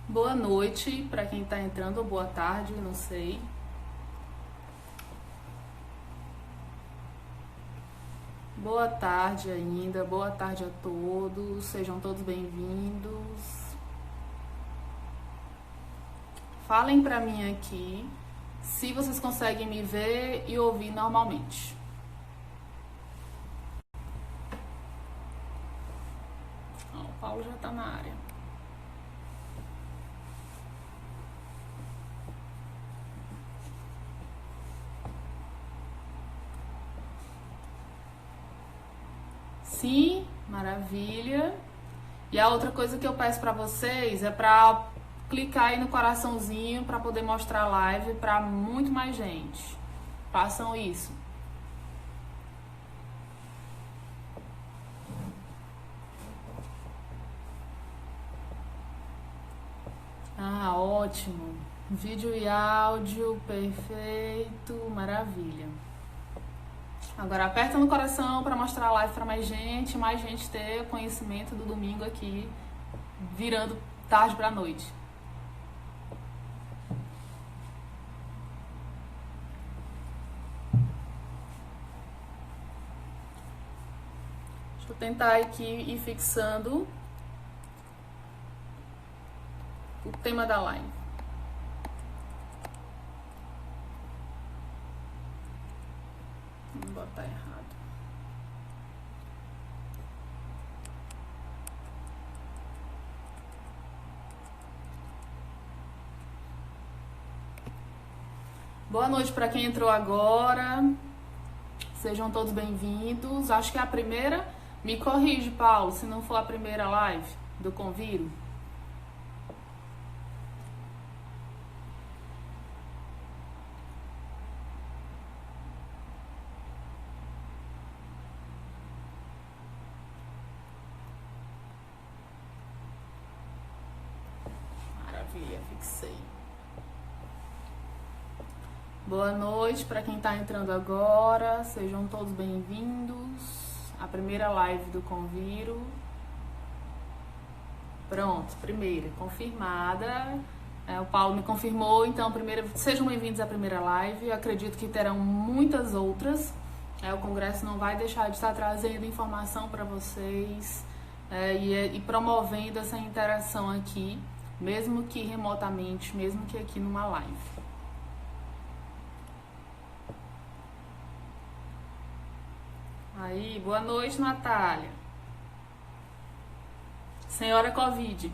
Boa noite para quem está entrando, ou boa tarde, não sei. Boa tarde ainda, boa tarde a todos, sejam todos bem-vindos. Falem para mim aqui se vocês conseguem me ver e ouvir normalmente. Ó, o Paulo já está na área. Sim, maravilha. E a outra coisa que eu peço para vocês é para clicar aí no coraçãozinho para poder mostrar a live para muito mais gente. Façam isso. Ah, ótimo. Vídeo e áudio, perfeito, maravilha. Agora aperta no coração para mostrar a live para mais gente ter conhecimento do domingo aqui, virando tarde para noite. Deixa eu tentar aqui ir fixando o tema da live. Vou botar errado. Boa noite para quem entrou agora. Sejam todos bem-vindos. Acho que é a primeira. Me corrige, Paulo, se não for a primeira live do Conviro. Maravilha, fixei. Boa noite para quem está entrando agora. Sejam todos bem-vindos. A primeira live do Conviro. Pronto, primeira, confirmada. O Paulo me confirmou, então sejam bem-vindos à primeira live. Eu acredito que terão muitas outras. O Congresso não vai deixar de estar trazendo informação para vocês e promovendo essa interação aqui, mesmo que remotamente, mesmo que aqui numa live. Aí, boa noite, Natália. Senhora Covid.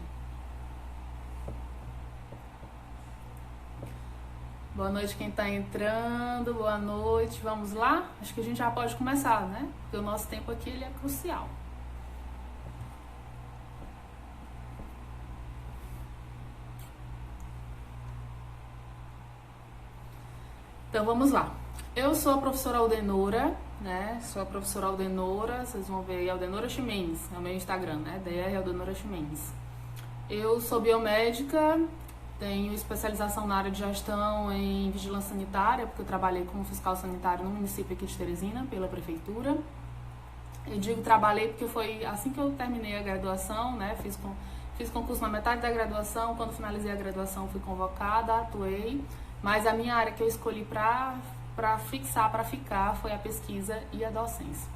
Boa noite quem tá entrando, boa noite, vamos lá? Acho que a gente já pode começar, né? Porque o nosso tempo aqui ele é crucial. Então vamos lá. Eu sou a professora Aldenora, né? Sou a professora Aldenora, vocês vão ver aí, Aldenora Ximenes, é o meu Instagram, né? DR Aldenora Ximenes. Eu sou biomédica, tenho especialização na área de gestão em vigilância sanitária, porque eu trabalhei como fiscal sanitário no município aqui de Teresina, pela prefeitura. Eu digo trabalhei porque foi assim que eu terminei a graduação, né? Fiz concurso na metade da graduação, quando finalizei a graduação fui convocada, atuei, mas a minha área que eu escolhi para ficar, foi a pesquisa e a docência.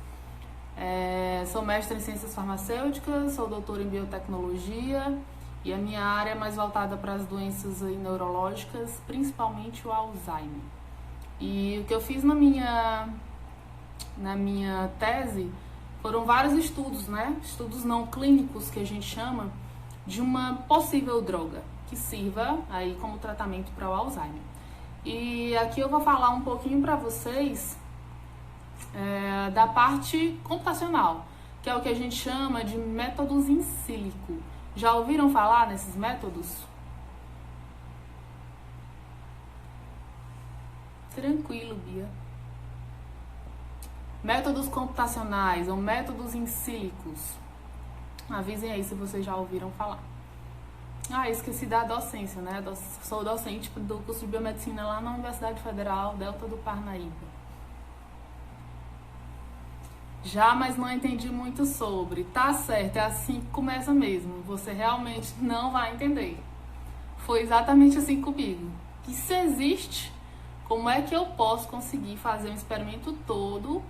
Sou mestre em ciências farmacêuticas, sou doutora em biotecnologia e a minha área é mais voltada para as doenças neurológicas, principalmente o Alzheimer. E o que eu fiz na minha tese foram vários estudos, né? Estudos não clínicos que a gente chama de uma possível droga que sirva aí como tratamento para o Alzheimer. E aqui eu vou falar um pouquinho para vocês da parte computacional, que é o que a gente chama de métodos in silico. Já ouviram falar nesses métodos? Tranquilo, Bia. Métodos computacionais ou métodos in sílicos. Avisem aí se vocês já ouviram falar. Esqueci da docência, né? Sou docente do curso de biomedicina lá na Universidade Federal Delta do Parnaíba. Já, mas não entendi muito sobre. Tá certo, é assim que começa mesmo. Você realmente não vai entender. foi exatamente assim comigo. Que se existe, como é que eu posso conseguir fazer um experimento todo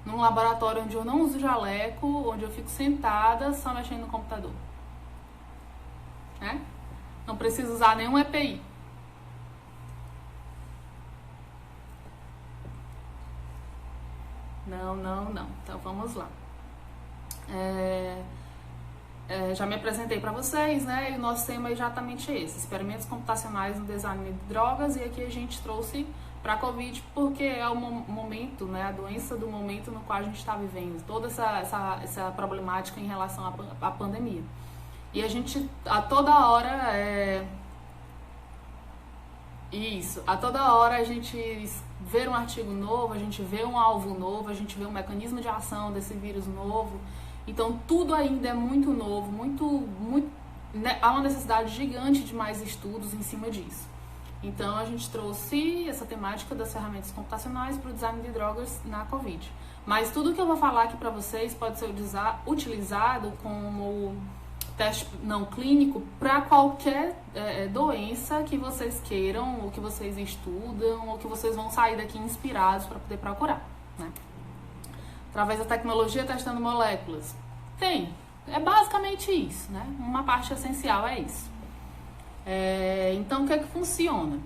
num laboratório onde eu não uso jaleco, onde eu fico sentada só mexendo no computador? Né? Não preciso usar nenhum EPI. Não. Então vamos lá. Já me apresentei para vocês, né? E o nosso tema é exatamente esse: experimentos computacionais no design de drogas. E aqui a gente trouxe para a Covid porque é o momento, né? A doença do momento no qual a gente está vivendo, toda essa problemática em relação à pandemia. E a gente a toda hora a toda hora a gente vê um artigo novo, a gente vê um alvo novo, a gente vê um mecanismo de ação desse vírus novo. Então tudo ainda é muito novo, né? Há uma necessidade gigante de mais estudos em cima disso. Então a gente trouxe essa temática das ferramentas computacionais para o design de drogas na Covid. Mas tudo que eu vou falar aqui para vocês pode ser utilizado como teste não clínico para qualquer doença que vocês queiram, ou que vocês estudam, ou que vocês vão sair daqui inspirados para poder procurar, né? Através da tecnologia testando moléculas. É basicamente isso, né? Uma parte essencial é isso. Então, o que é que funciona?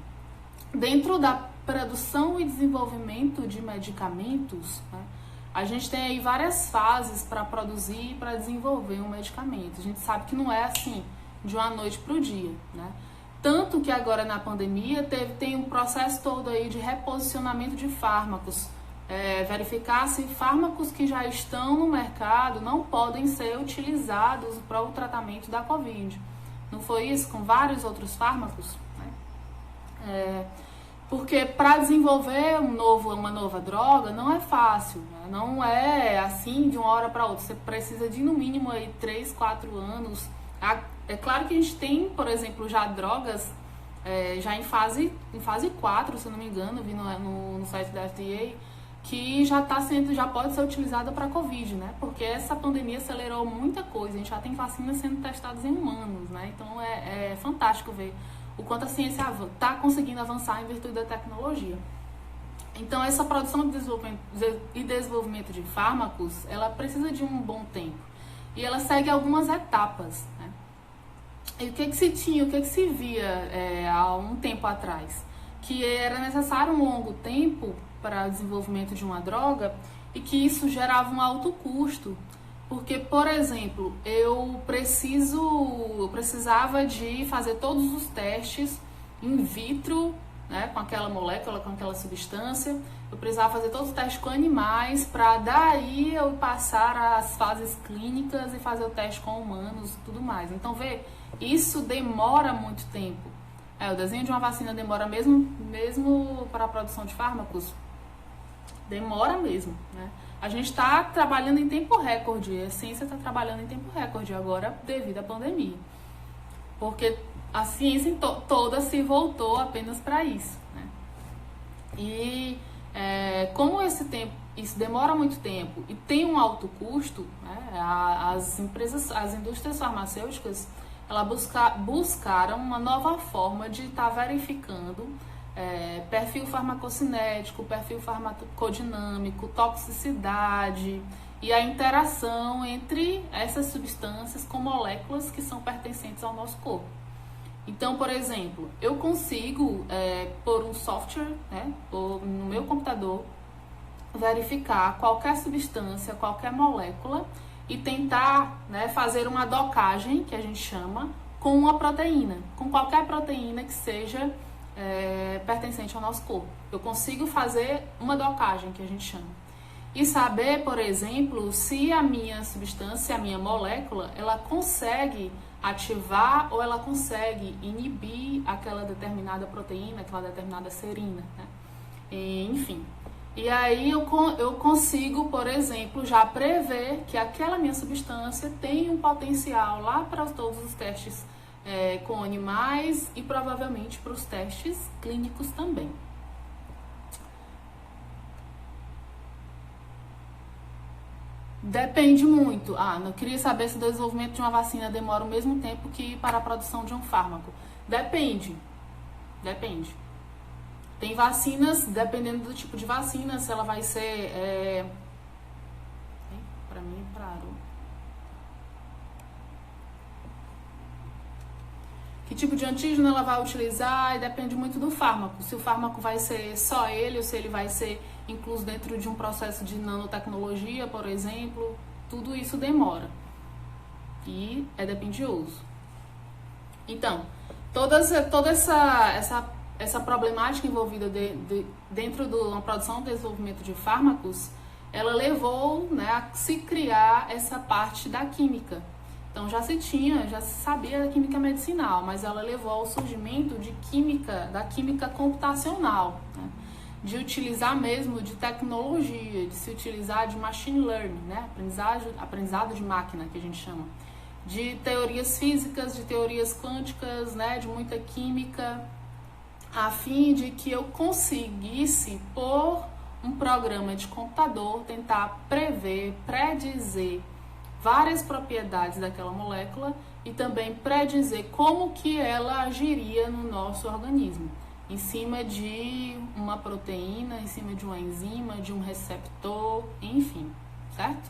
Dentro da produção e desenvolvimento de medicamentos, né, a gente tem aí várias fases para produzir e para desenvolver um medicamento. A gente sabe que não é assim, de uma noite para o dia, né? Tanto que agora na pandemia tem um processo todo aí de reposicionamento de fármacos. Verificar se fármacos que já estão no mercado não podem ser utilizados para o tratamento da Covid. Não foi isso com vários outros fármacos? Né? Porque para desenvolver uma nova droga não é fácil, né? Não é assim de uma hora para outra. Você precisa de no mínimo aí 3, 4 anos. É claro que a gente tem, por exemplo, já drogas já em fase 4, se eu não me engano, vi no site da FDA, que já pode ser utilizada para Covid, né? Porque essa pandemia acelerou muita coisa. A gente já tem vacinas sendo testadas em humanos, né? Então é fantástico ver o quanto a ciência está conseguindo avançar em virtude da tecnologia. Então essa produção e desenvolvimento de fármacos, ela precisa de um bom tempo. E ela segue algumas etapas, né? E o que se via há um tempo atrás? Que era necessário um longo tempo para o desenvolvimento de uma droga e que isso gerava um alto custo. Porque, por exemplo, eu precisava de fazer todos os testes in vitro, né, com aquela molécula, com aquela substância. Eu precisava fazer todos os testes com animais para daí eu passar as fases clínicas e fazer o teste com humanos e tudo mais. Então, isso demora muito tempo. O desenho de uma vacina demora mesmo para a produção de fármacos. Demora mesmo, né? A gente está trabalhando em tempo recorde, a ciência está trabalhando em tempo recorde agora devido à pandemia. Porque a ciência toda se voltou apenas para isso, né? E como isso demora muito tempo e tem um alto custo, né? As indústrias farmacêuticas, elas buscaram uma nova forma de estar verificando perfil farmacocinético, perfil farmacodinâmico, toxicidade e a interação entre essas substâncias com moléculas que são pertencentes ao nosso corpo. Então, por exemplo, eu consigo, por um software, né, no meu computador, verificar qualquer substância, qualquer molécula e tentar, né, fazer uma docagem, que a gente chama, com uma proteína, com qualquer proteína que seja pertencente ao nosso corpo. Eu consigo fazer uma docagem, que a gente chama. E saber, por exemplo, se a minha substância, a minha molécula, ela consegue ativar ou ela consegue inibir aquela determinada proteína, aquela determinada serina, né? Enfim. E aí eu consigo, por exemplo, já prever que aquela minha substância tem um potencial lá para todos os testes com animais e provavelmente para os testes clínicos também. Depende muito. Não queria saber se o desenvolvimento de uma vacina demora o mesmo tempo que para a produção de um fármaco. Depende. Tem vacinas, dependendo do tipo de vacina, se ela vai ser... Pra mim, parou. Que tipo de antígeno ela vai utilizar e depende muito do fármaco. Se o fármaco vai ser só ele ou se ele vai ser incluso dentro de um processo de nanotecnologia, por exemplo, tudo isso demora e é dependioso. Então, toda essa problemática envolvida dentro de uma produção e desenvolvimento de fármacos, ela levou, né, a se criar essa parte da química. Então já se sabia da química medicinal, mas ela levou ao surgimento da química computacional, né? De utilizar mesmo de tecnologia, de se utilizar de machine learning, né? Aprendizado de máquina, que a gente chama, de teorias físicas, de teorias quânticas, né? De muita química, a fim de que eu conseguisse, por um programa de computador, tentar predizer várias propriedades daquela molécula e também predizer como que ela agiria no nosso organismo, em cima de uma proteína, em cima de uma enzima, de um receptor, enfim, certo?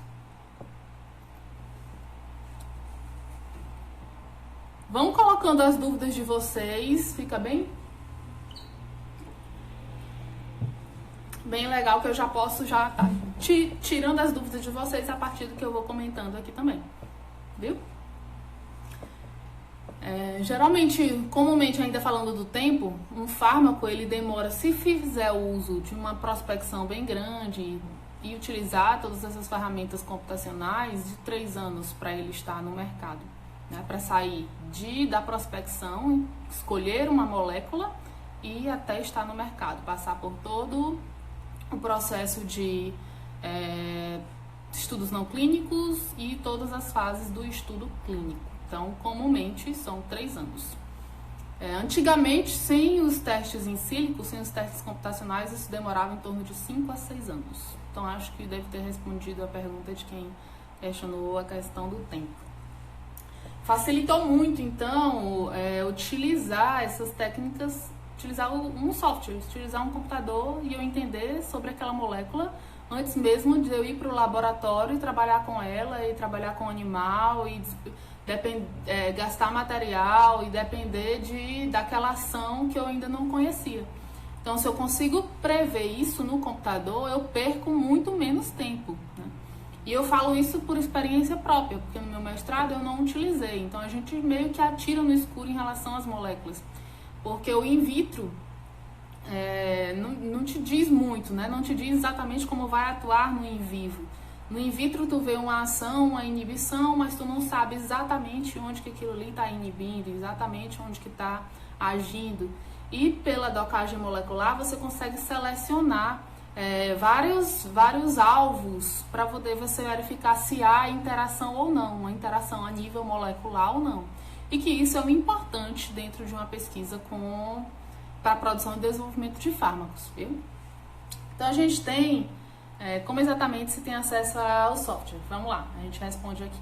Vão colocando as dúvidas de vocês, fica bem? Bem legal, que eu já posso estar tirando as dúvidas de vocês a partir do que eu vou comentando aqui também, viu? Comumente ainda falando do tempo, um fármaco ele demora, se fizer o uso de uma prospecção bem grande e utilizar todas essas ferramentas computacionais, de 3 anos para ele estar no mercado, né? Para sair da prospecção, escolher uma molécula e até estar no mercado, passar por todo o processo de estudos não clínicos e todas as fases do estudo clínico. Então, comumente, são 3 anos. Antigamente, sem os testes em sílico, sem os testes computacionais, isso demorava em torno de 5 a 6 anos. Então, acho que deve ter respondido a pergunta de quem questionou a questão do tempo. Facilitou muito, então, utilizar essas técnicas, utilizar um software, utilizar um computador e eu entender sobre aquela molécula antes mesmo de eu ir para o laboratório e trabalhar com ela, e trabalhar com o animal, e gastar material e depender daquela ação que eu ainda não conhecia. Então, se eu consigo prever isso no computador, eu perco muito menos tempo, né? E eu falo isso por experiência própria, porque no meu mestrado eu não utilizei. Então, a gente meio que atira no escuro em relação às moléculas. Porque o in vitro não te diz muito, né? Não te diz exatamente como vai atuar no in vivo. No in vitro tu vê uma ação, uma inibição, mas tu não sabe exatamente onde que aquilo ali está inibindo, exatamente onde que está agindo. E pela docagem molecular você consegue selecionar vários alvos para poder você verificar se há interação ou não, uma interação a nível molecular ou não. E que isso é um importante dentro de uma pesquisa para a produção e desenvolvimento de fármacos, viu? Então a gente tem, como exatamente se tem acesso ao software? Vamos lá, a gente responde aqui.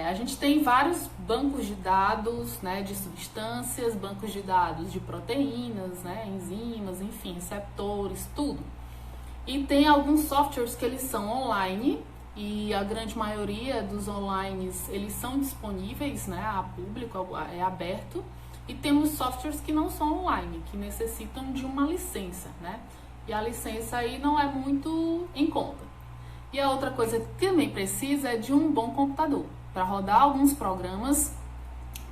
A gente tem vários bancos de dados, né, de substâncias, bancos de dados de proteínas, né, enzimas, enfim, receptores, tudo. E tem alguns softwares que eles são online, e a grande maioria dos online eles são disponíveis, né, a público, é aberto. E temos softwares que não são online, que necessitam de uma licença, né? E a licença aí não é muito em conta. E a outra coisa que também precisa é de um bom computador. Para rodar alguns programas,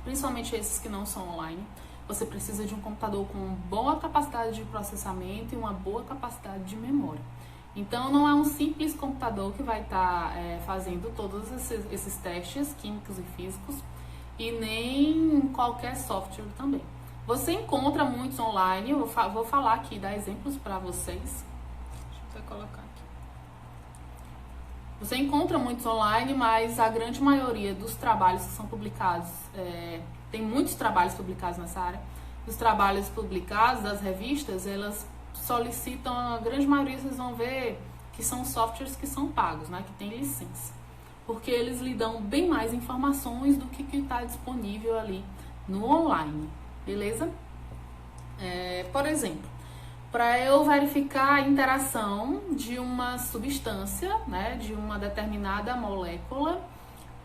principalmente esses que não são online, você precisa de um computador com boa capacidade de processamento e uma boa capacidade de memória. Então, não é um simples computador que vai estar fazendo todos esses testes químicos e físicos, e nem qualquer software também. Você encontra muitos online, eu vou falar aqui, dar exemplos para vocês. Deixa eu até colocar aqui. Você encontra muitos online, mas a grande maioria dos trabalhos que são publicados, tem muitos trabalhos publicados nessa área, os trabalhos publicados das revistas, elas solicitam, a grande maioria vocês vão ver que são softwares que são pagos, né, que tem licença, porque eles lhe dão bem mais informações do que está disponível ali no online, beleza? Por exemplo, para eu verificar a interação de uma substância, né, de uma determinada molécula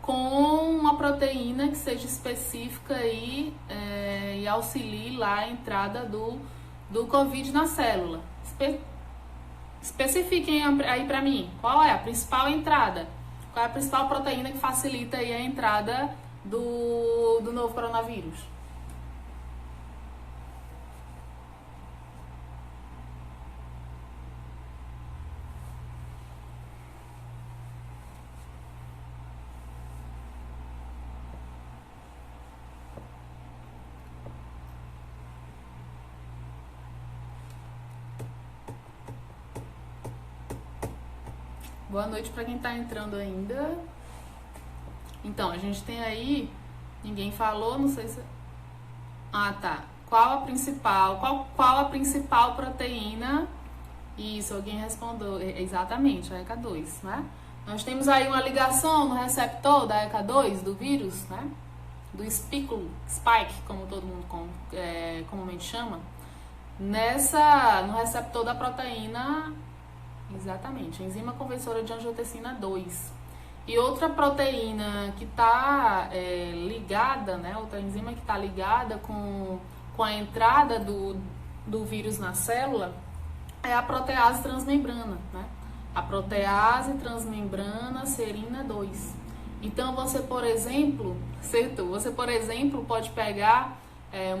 com uma proteína que seja específica e auxilie lá a entrada do COVID na célula. Especifiquem aí para mim, qual é a principal entrada? Qual é a principal proteína que facilita aí a entrada do novo coronavírus? Boa noite para quem está entrando ainda. Então, a gente tem aí, ninguém falou, não sei se... Ah, tá. Qual a principal proteína? Isso, alguém respondeu. Exatamente, a ECA2, né? Nós temos aí uma ligação no receptor da ECA2, do vírus, né? Do espículo, spike, como todo mundo comumente chama, no receptor da proteína. Exatamente, enzima conversora de angiotensina 2. E outra proteína que está ligada, né? Outra enzima que está ligada com a entrada do vírus na célula é a protease transmembrana, né? A protease transmembrana serina 2. Então você, por exemplo, pode pegar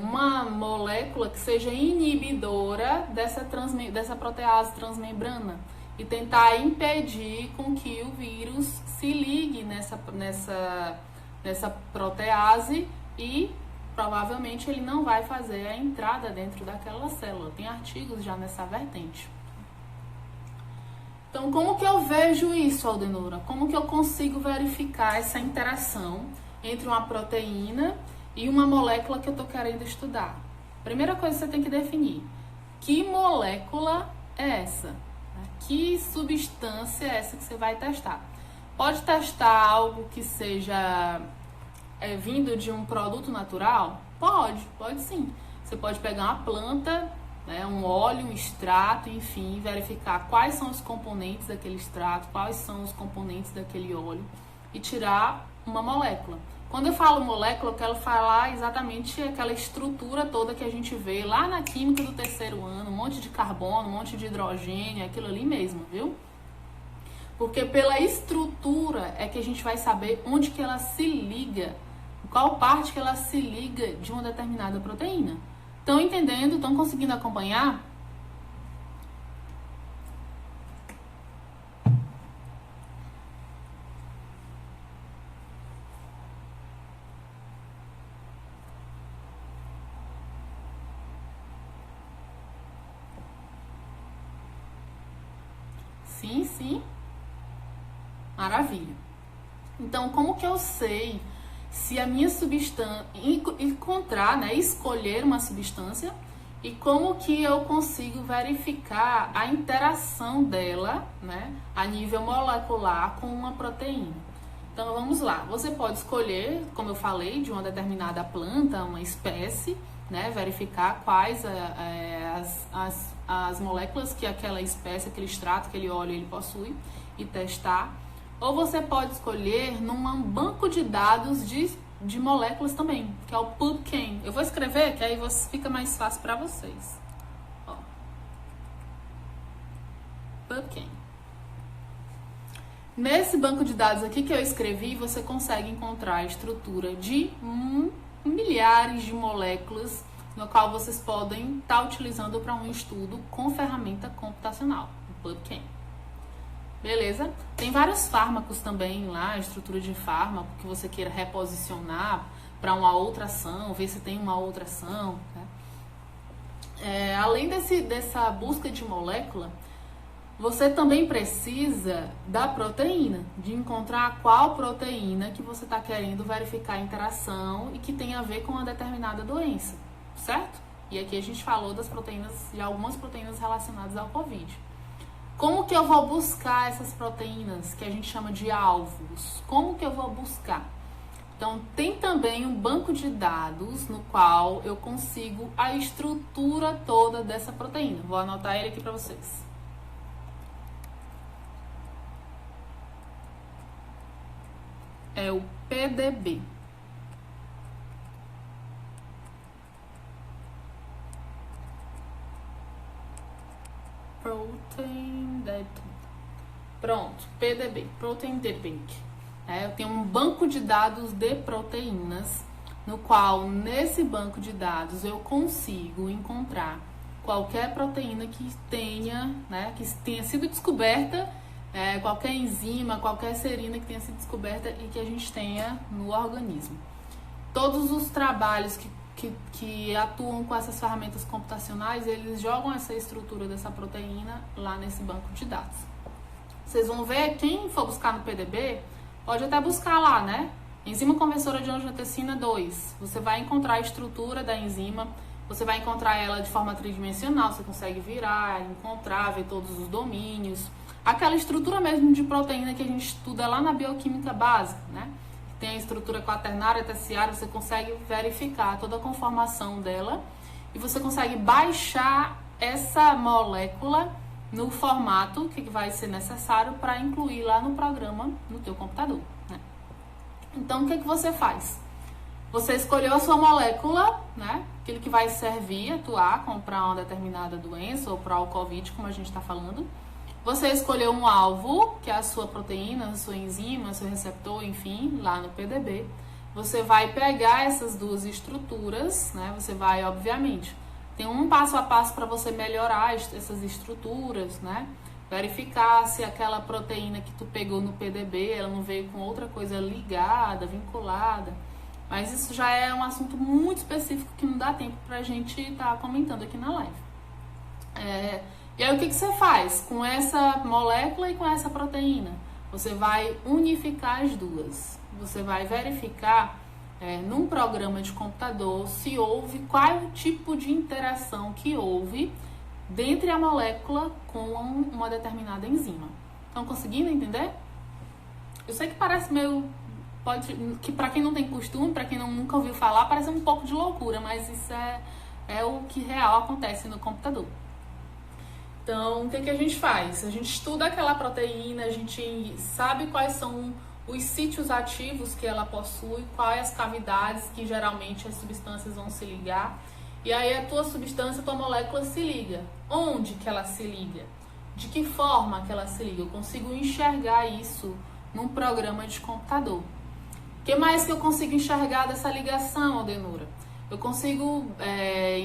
uma molécula que seja inibidora dessa protease transmembrana e tentar impedir com que o vírus se ligue nessa protease e provavelmente ele não vai fazer a entrada dentro daquela célula. Tem artigos já nessa vertente. Então, como que eu vejo isso, Aldenora? Como que eu consigo verificar essa interação entre uma proteína e uma molécula que eu estou querendo estudar? Primeira coisa que você tem que definir: que molécula é essa? Que substância é essa que você vai testar? Pode testar algo que seja vindo de um produto natural? Pode sim. Você pode pegar uma planta, né, um óleo, um extrato, enfim, verificar quais são os componentes daquele extrato, quais são os componentes daquele óleo e tirar uma molécula. Quando eu falo molécula, eu quero falar exatamente aquela estrutura toda que a gente vê lá na química do terceiro ano, um monte de carbono, um monte de hidrogênio, aquilo ali mesmo, viu? Porque pela estrutura é que a gente vai saber onde que ela se liga, qual parte que ela se liga de uma determinada proteína. Estão entendendo? Estão conseguindo acompanhar? Sim. Maravilha. Então, como que eu sei se a minha substância, encontrar, né, escolher uma substância, e como que eu consigo verificar a interação dela, né, a nível molecular com uma proteína? Então, vamos lá. Você pode escolher, como eu falei, de uma determinada planta, uma espécie, né, verificar quais as moléculas que aquela espécie, aquele extrato, aquele óleo ele possui e testar. Ou você pode escolher num banco de dados de moléculas também, que é o PubChem. Eu vou escrever, que aí fica mais fácil para vocês. Ó. PubChem. Nesse banco de dados aqui que eu escrevi, você consegue encontrar a estrutura de milhares de moléculas, no qual vocês podem estar utilizando para um estudo com ferramenta computacional, o PubChem. Beleza? Tem vários fármacos também lá, a estrutura de fármaco que você queira reposicionar para uma outra ação, ver se tem uma outra ação. Né? Além dessa busca de molécula, você também precisa da proteína, de encontrar qual proteína que você está querendo verificar a interação e que tem a ver com uma determinada doença, certo? E aqui a gente falou das proteínas, de algumas proteínas relacionadas ao COVID. Como que eu vou buscar essas proteínas, que a gente chama de alvos? Como que eu vou buscar? Então, tem também um banco de dados no qual eu consigo a estrutura toda dessa proteína. Vou anotar ele aqui para vocês. É o PDB. Protein Data. Pronto, PDB, Protein Data Bank. Eu tenho um banco de dados de proteínas, no qual, nesse banco de dados, eu consigo encontrar qualquer proteína que tenha, que tenha sido descoberta, qualquer enzima, qualquer serina que tenha sido descoberta e que a gente tenha no organismo. Todos os trabalhos que atuam com essas ferramentas computacionais, eles jogam essa estrutura dessa proteína lá nesse banco de dados. Vocês vão ver, quem for buscar no PDB, pode até buscar lá, Enzima conversora de angiotensina 2. Você vai encontrar a estrutura da enzima, você vai encontrar ela de forma tridimensional, você consegue virar, encontrar, ver todos os domínios. Aquela estrutura mesmo de proteína que a gente estuda lá na bioquímica básica, Tem a estrutura quaternária, terciária, você consegue verificar toda a conformação dela e você consegue baixar essa molécula no formato que vai ser necessário para incluir lá no programa no teu computador, Então, o que você faz? Você escolheu a sua molécula, Aquilo que vai servir, atuar para uma determinada doença ou para o COVID, como a gente está falando. Você escolheu um alvo, que é a sua proteína, a sua enzima, o seu receptor, enfim, lá no PDB. Você vai pegar essas duas estruturas, Você vai, obviamente, tem um passo a passo para você melhorar essas estruturas, Verificar se aquela proteína que tu pegou no PDB, ela não veio com outra coisa ligada, vinculada. Mas isso já é um assunto muito específico que não dá tempo pra gente estar comentando aqui na live. E aí o que você faz com essa molécula e com essa proteína? Você vai unificar as duas. Você vai verificar num programa de computador se houve, qual é o tipo de interação que houve dentre a molécula com uma determinada enzima. Estão conseguindo entender? Eu sei que parece meio... que para quem não tem costume, para quem nunca ouviu falar, parece um pouco de loucura, mas isso é o que real acontece no computador. Então, o que a gente faz? A gente estuda aquela proteína, a gente sabe quais são os sítios ativos que ela possui, quais as cavidades que geralmente as substâncias vão se ligar. E aí a tua substância, a tua molécula se liga. Onde que ela se liga? De que forma que ela se liga? Eu consigo enxergar isso num programa de computador. O que mais que eu consigo enxergar dessa ligação, Aldenora? Eu consigo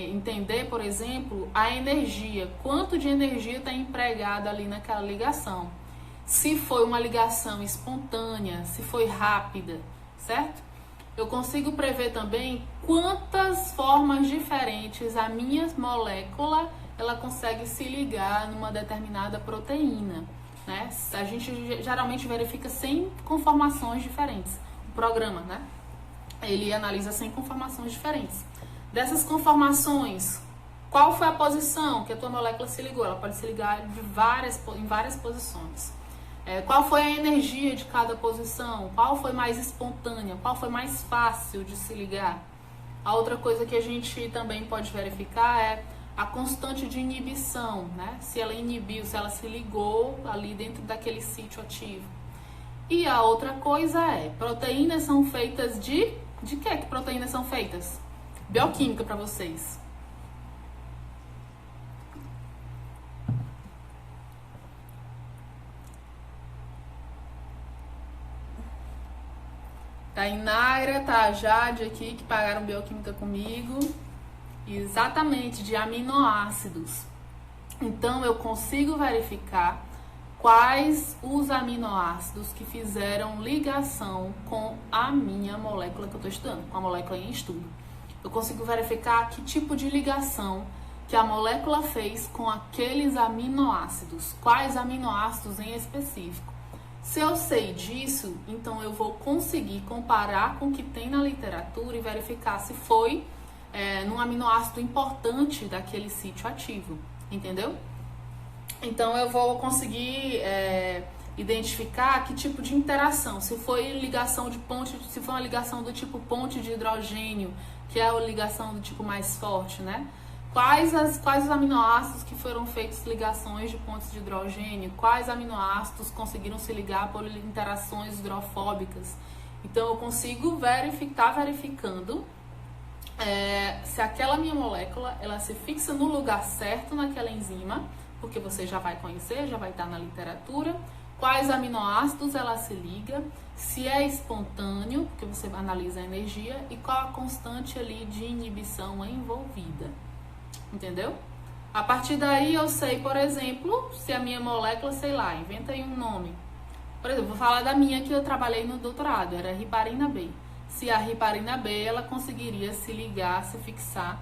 entender, por exemplo, a energia. Quanto de energia está empregada ali naquela ligação. Se foi uma ligação espontânea, se foi rápida, certo? Eu consigo prever também quantas formas diferentes a minha molécula ela consegue se ligar numa determinada proteína, A gente geralmente verifica 100 conformações diferentes. O programa, Ele analisa 100 conformações diferentes. Dessas conformações, qual foi a posição que a tua molécula se ligou? Ela pode se ligar em várias posições. Qual foi a energia de cada posição? Qual foi mais espontânea? Qual foi mais fácil de se ligar? A outra coisa que a gente também pode verificar é a constante de inibição, Se ela inibiu, se ela se ligou ali dentro daquele sítio ativo. E a outra coisa proteínas são feitas de que proteínas são feitas? Bioquímica para vocês. Tá a Inaira, tá a Jade aqui, que pagaram bioquímica comigo. Exatamente, de aminoácidos. Então, eu consigo verificar quais os aminoácidos que fizeram ligação com a minha molécula que eu estou estudando, com a molécula em estudo. Eu consigo verificar que tipo de ligação que a molécula fez com aqueles aminoácidos, quais aminoácidos em específico. Se eu sei disso, então eu vou conseguir comparar com o que tem na literatura e verificar se foi num aminoácido importante daquele sítio ativo, entendeu? Então eu vou conseguir identificar que tipo de interação. Se foi ligação de ponte, se foi uma ligação do tipo ponte de hidrogênio, que é a ligação do tipo mais forte, né? Quais os aminoácidos que foram feitos ligações de pontes de hidrogênio? Quais aminoácidos conseguiram se ligar por interações hidrofóbicas? Então eu consigo verificando se aquela minha molécula ela se fixa no lugar certo naquela enzima, porque você já vai conhecer, já vai estar na literatura. Quais aminoácidos ela se liga, se é espontâneo, porque você analisa a energia, e qual a constante ali de inibição envolvida. Entendeu? A partir daí eu sei, por exemplo, se a minha molécula, sei lá, inventa aí um nome. Por exemplo, vou falar da minha que eu trabalhei no doutorado, era a riparina B. Se a riparina B, ela conseguiria se ligar, se fixar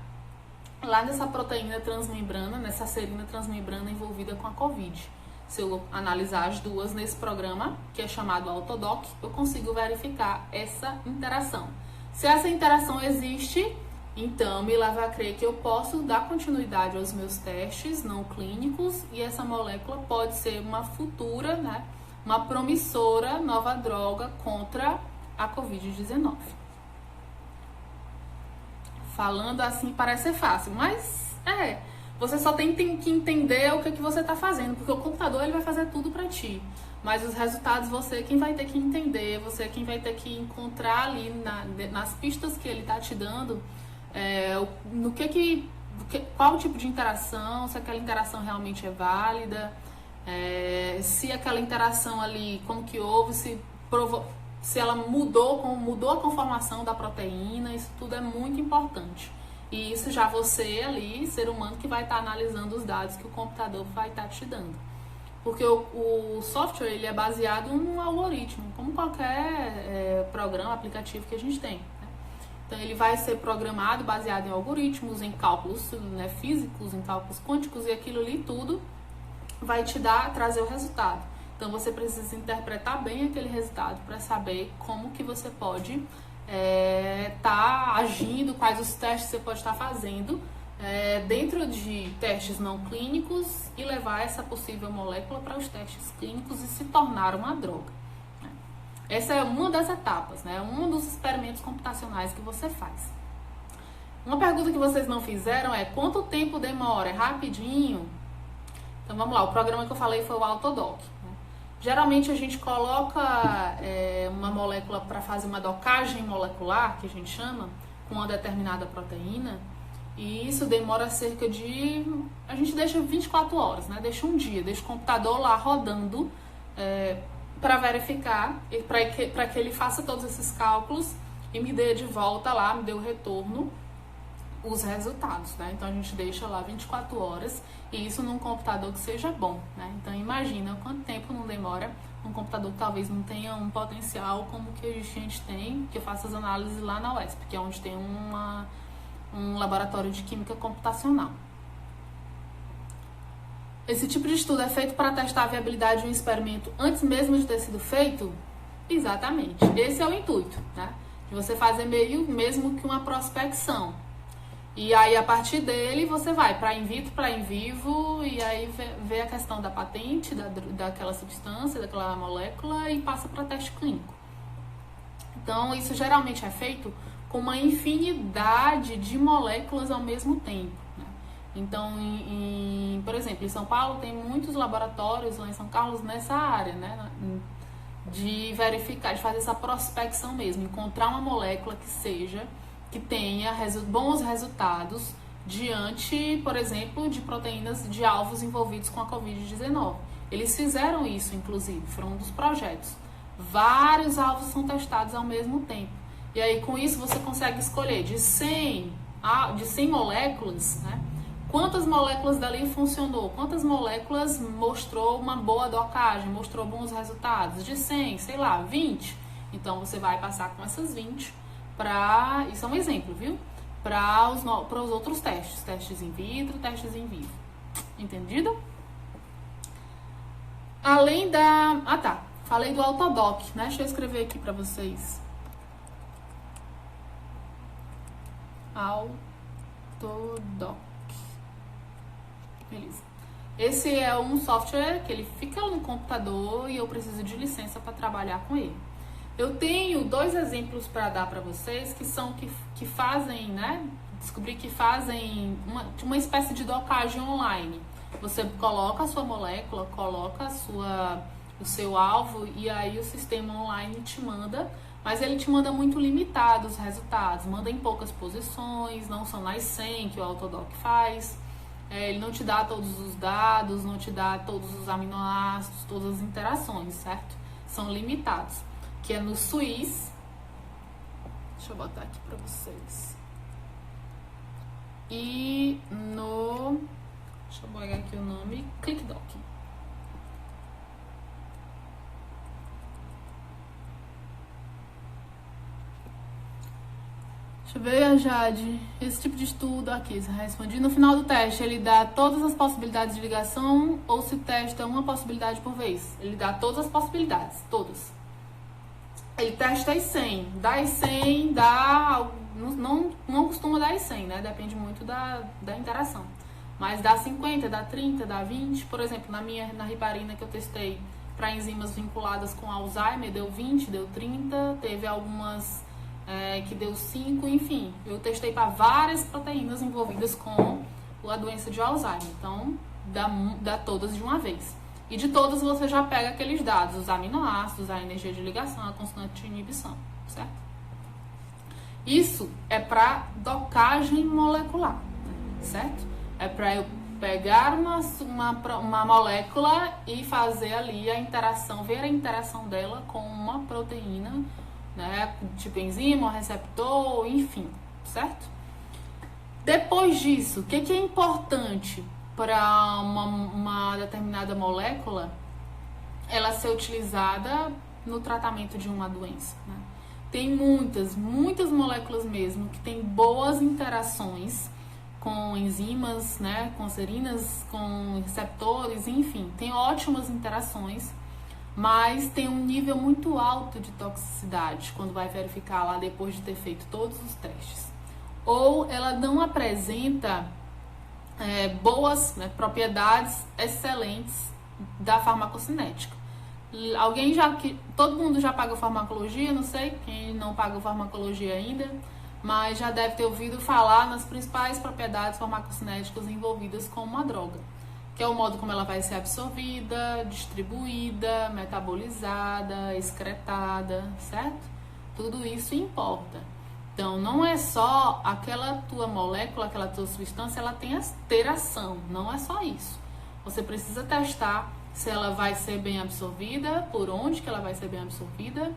lá nessa proteína transmembrana, nessa serina transmembrana envolvida com a COVID. Se eu analisar as duas nesse programa, que é chamado AutoDoc, eu consigo verificar essa interação. Se essa interação existe, então me leva a crer que eu posso dar continuidade aos meus testes não clínicos e essa molécula pode ser uma futura, né, uma promissora nova droga contra a Covid-19. Falando assim parece ser fácil, mas você só tem que entender o que você está fazendo, porque o computador ele vai fazer tudo para ti. Mas os resultados você quem vai ter que entender, você quem vai ter que encontrar ali nas pistas que ele está te dando, qual o tipo de interação, se aquela interação realmente é válida, se aquela interação ali, como que houve, se ela mudou a conformação da proteína, isso tudo é muito importante. E isso já você ali, ser humano, que vai estar analisando os dados que o computador vai estar te dando. Porque o software ele é baseado num algoritmo, como qualquer programa, aplicativo que a gente tem. Né? Então ele vai ser programado baseado em algoritmos, em cálculos físicos, em cálculos quânticos, e aquilo ali tudo vai te trazer o resultado. Então você precisa interpretar bem aquele resultado para saber como que você pode tá agindo, quais os testes você pode estar fazendo dentro de testes não clínicos e levar essa possível molécula para os testes clínicos e se tornar uma droga. Né? Essa é uma das etapas, né? Um dos experimentos computacionais que você faz. Uma pergunta que vocês não fizeram é quanto tempo demora? É rapidinho? Então vamos lá, o programa que eu falei foi o AutoDoc. Geralmente a gente coloca uma molécula para fazer uma docagem molecular, que a gente chama, com uma determinada proteína, e isso demora cerca de... a gente deixa 24 horas, né? Deixa um dia, deixa o computador lá rodando para verificar, para que ele faça todos esses cálculos e me dê de volta lá, me dê o retorno, os resultados, né? Então a gente deixa lá 24 horas e isso num computador que seja bom, né? Então imagina quanto tempo não demora um computador que talvez não tenha um potencial como que a gente tem, que eu faço as análises lá na UESP, que é onde tem um laboratório de química computacional. Esse tipo de estudo é feito para testar a viabilidade de um experimento antes mesmo de ter sido feito? Exatamente. Esse é o intuito, né? De você fazer mesmo que uma prospecção. E aí, a partir dele, você vai para in vitro, para in vivo, e aí vê a questão da patente, daquela substância, daquela molécula, e passa para teste clínico. Então, isso geralmente é feito com uma infinidade de moléculas ao mesmo tempo. Né? Então, por exemplo, em São Paulo, tem muitos laboratórios, lá em São Carlos, nessa área, né? De verificar, de fazer essa prospecção mesmo, encontrar uma molécula que tenha bons resultados diante, por exemplo, de proteínas de alvos envolvidos com a Covid-19. Eles fizeram isso, inclusive, foi um dos projetos. Vários alvos são testados ao mesmo tempo. E aí, com isso, você consegue escolher de 100 moléculas, né? Quantas moléculas dali funcionou? Quantas moléculas mostrou uma boa docagem, mostrou bons resultados? De 100, sei lá, 20. Então, você vai passar com essas 20 isso é um exemplo, viu? Para os outros testes in vitro, testes in vivo. Entendido? Além da... Ah, tá. Falei do AutoDoc, né? Deixa eu escrever aqui para vocês. AutoDoc. Beleza. Esse é um software que ele fica no computador e eu preciso de licença para trabalhar com ele. Eu tenho 2 exemplos para dar para vocês que fazem, né? Descobri que fazem uma espécie de docagem online. Você coloca a sua molécula, coloca o seu alvo e aí o sistema online te manda, mas ele te manda muito limitado os resultados, manda em poucas posições, não são nas 100 que o Autodoc faz. Ele não te dá todos os dados, não te dá todos os aminoácidos, todas as interações, certo? São limitados. Que é no Swiss. Deixa eu botar aqui pra vocês. E no... Deixa eu pegar aqui o nome. ClickDoc. Deixa eu ver, Jade. Esse tipo de estudo aqui, respondi. No final do teste, ele dá todas as possibilidades de ligação ou se testa uma possibilidade por vez? Ele dá todas as possibilidades, todas. Ele testa as 100. Das 100, dá... Não costuma dar as 100, né? Depende muito da interação. Mas dá 50, dá 30, dá 20. Por exemplo, na riparina que eu testei para enzimas vinculadas com Alzheimer, deu 20, deu 30. Teve algumas... que deu 5, enfim, eu testei para várias proteínas envolvidas com a doença de Alzheimer, então dá todas de uma vez. E de todas você já pega aqueles dados, os aminoácidos, a energia de ligação, a constante de inibição, certo? Isso é para docagem molecular, certo? É para eu pegar uma molécula e fazer ali a interação, ver a interação dela com uma proteína, né, tipo enzima, receptor, enfim, certo? Depois disso, o que é importante para uma determinada molécula ela ser utilizada no tratamento de uma doença, né? Tem muitas moléculas mesmo que tem boas interações com enzimas, né, com serinas, com receptores, enfim, tem ótimas interações, mas tem um nível muito alto de toxicidade quando vai verificar lá depois de ter feito todos os testes. Ou ela não apresenta boas, né, propriedades excelentes da farmacocinética. Todo mundo já paga farmacologia, não sei quem não paga farmacologia ainda, mas já deve ter ouvido falar nas principais propriedades farmacocinéticas envolvidas com uma droga, que é o modo como ela vai ser absorvida, distribuída, metabolizada, excretada, certo? Tudo isso importa. Então, não é só aquela tua molécula, aquela tua substância, ela tem ter ação, não é só isso. Você precisa testar se ela vai ser bem absorvida, por onde que ela vai ser bem absorvida,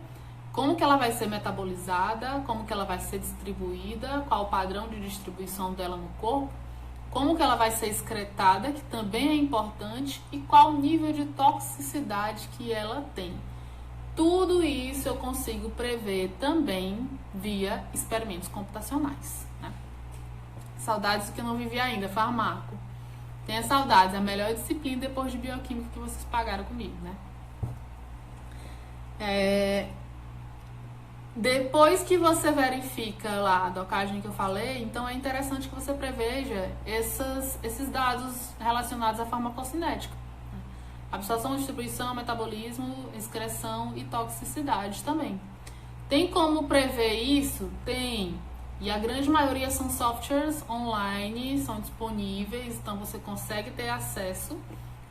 como que ela vai ser metabolizada, como que ela vai ser distribuída, qual o padrão de distribuição dela no corpo, como que ela vai ser excretada, que também é importante, e qual o nível de toxicidade que ela tem. Tudo isso eu consigo prever também via experimentos computacionais, né? Saudades do que eu não vivi ainda, farmaco. Tenha saudades, é a melhor disciplina depois de bioquímica que vocês pagaram comigo, né? Depois que você verifica lá a docagem que eu falei, então é interessante que você preveja esses dados relacionados à farmacocinética. Absorção, distribuição, metabolismo, excreção e toxicidade também. Tem como prever isso? Tem. E a grande maioria são softwares online, são disponíveis, então você consegue ter acesso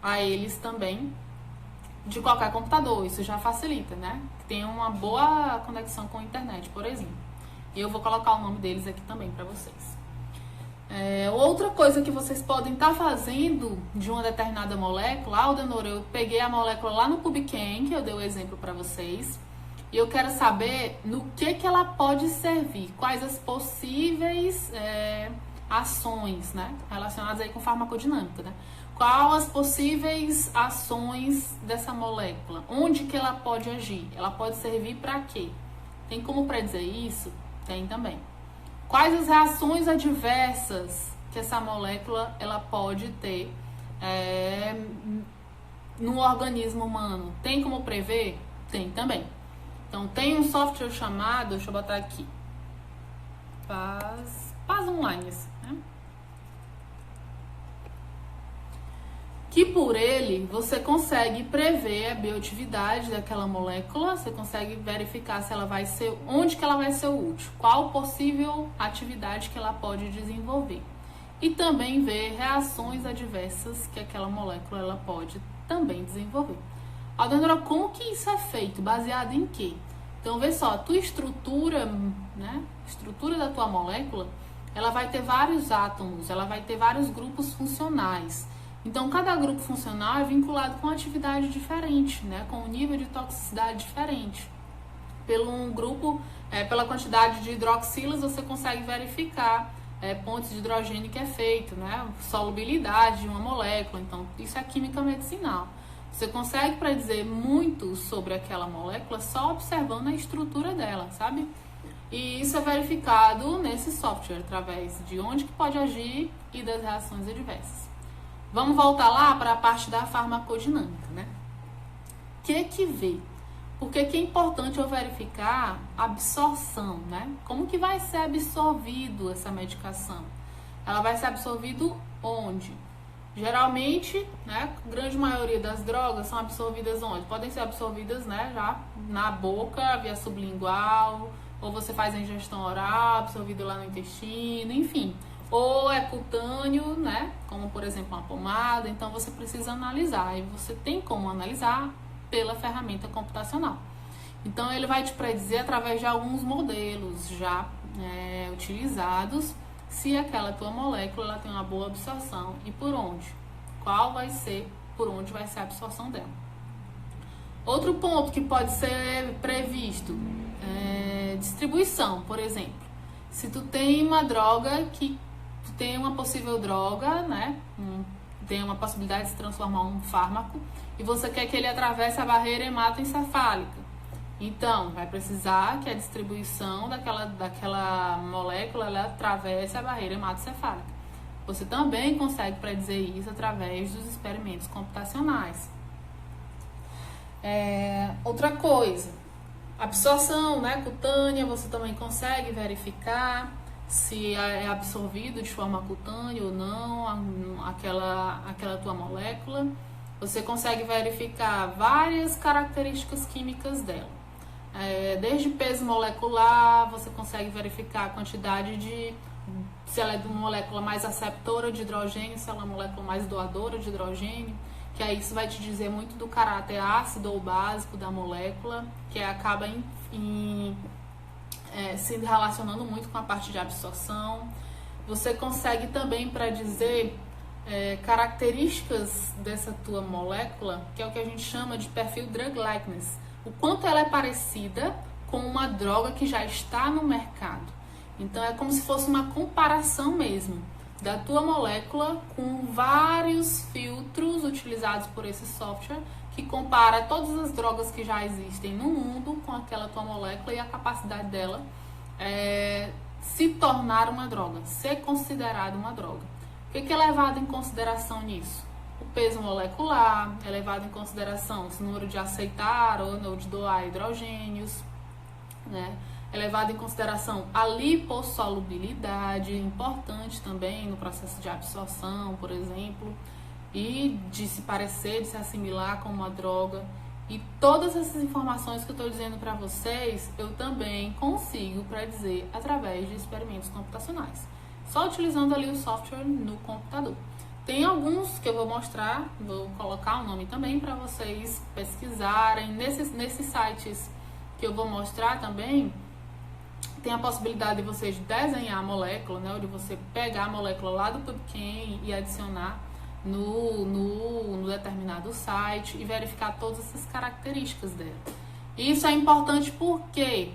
a eles também de qualquer computador. Isso já facilita, né? Tem uma boa conexão com a internet, por exemplo. E eu vou colocar o nome deles aqui também para vocês. Outra coisa que vocês podem estar fazendo de uma determinada molécula, Aldenor, eu peguei a molécula lá no PubChem, que eu dei o exemplo para vocês, e eu quero saber no que ela pode servir, quais as possíveis ações, né, relacionadas aí com farmacodinâmica, né? Quais as possíveis ações dessa molécula, onde que ela pode agir, ela pode servir para quê? Tem como predizer isso? Tem também. Quais as reações adversas que essa molécula ela pode ter no organismo humano? Tem como prever? Tem também. Então, tem um software chamado, deixa eu botar aqui, Paz Online, né? que por ele você consegue prever a bioatividade daquela molécula, você consegue verificar se ela vai ser, onde que ela vai ser útil, qual possível atividade que ela pode desenvolver. E também ver reações adversas que aquela molécula ela pode também desenvolver. Aldenora, como que isso é feito? Baseado em quê? Então, vê só, a tua estrutura, né? A estrutura da tua molécula, ela vai ter vários átomos, ela vai ter vários grupos funcionais. Então, cada grupo funcional é vinculado com uma atividade diferente, né? Com um nível de toxicidade diferente. Pela quantidade de hidroxilas, você consegue verificar pontos de hidrogênio que é feito, né? Solubilidade de uma molécula. Então, isso é química medicinal. Você consegue predizer muito sobre aquela molécula só observando a estrutura dela, sabe? E isso é verificado nesse software, através de onde que pode agir e das reações adversas. Vamos voltar lá para a parte da farmacodinâmica, né? O que vê? Porque que é importante eu verificar a absorção, né? Como que vai ser absorvido essa medicação? Ela vai ser absorvido onde? Geralmente, né, a grande maioria das drogas são absorvidas onde? Podem ser absorvidas, né, já na boca, via sublingual, ou você faz a ingestão oral, absorvido lá no intestino, enfim. Ou é cutâneo, né, como por exemplo uma pomada, então você precisa analisar. E você tem como analisar pela ferramenta computacional. Então ele vai te predizer através de alguns modelos já utilizados se aquela tua molécula ela tem uma boa absorção e por onde. Por onde vai ser a absorção dela. Outro ponto que pode ser previsto é distribuição, por exemplo. Se tu tem uma droga tu tem uma possível droga, né? Tem uma possibilidade de se transformar em um fármaco e você quer que ele atravesse a barreira hematoencefálica. Então, vai precisar que a distribuição daquela molécula ela atravesse a barreira hematoencefálica. Você também consegue predizer isso através dos experimentos computacionais. Outra coisa, absorção, né, cutânea, você também consegue verificar se é absorvido de forma cutânea ou não aquela tua molécula. Você consegue verificar várias características químicas dela. Desde peso molecular, você consegue verificar a quantidade se ela é de uma molécula mais aceptora de hidrogênio, se ela é uma molécula mais doadora de hidrogênio, que aí isso vai te dizer muito do caráter ácido ou básico da molécula, que acaba se relacionando muito com a parte de absorção. Você consegue também predizer características dessa tua molécula, que é o que a gente chama de perfil drug likeness, o quanto ela é parecida com uma droga que já está no mercado. Então é como se fosse uma comparação mesmo da tua molécula com vários filtros utilizados por esse software que compara todas as drogas que já existem no mundo com aquela tua molécula e a capacidade dela se tornar uma droga, ser considerada uma droga. O que é levado em consideração nisso? O peso molecular, é levado em consideração o número de aceitar ou de doar hidrogênios, né? É levado em consideração a lipossolubilidade, importante também no processo de absorção, por exemplo, e de se parecer, de se assimilar com uma droga. E todas essas informações que eu estou dizendo para vocês, eu também consigo predizer através de experimentos computacionais, só utilizando ali o software no computador. Tem alguns que eu vou mostrar, vou colocar o nome também para vocês pesquisarem. Nesses sites que eu vou mostrar também, tem a possibilidade de vocês desenhar a molécula, né, ou de você pegar a molécula lá do PubChem e adicionar no determinado site e verificar todas essas características dela. Isso é importante por quê?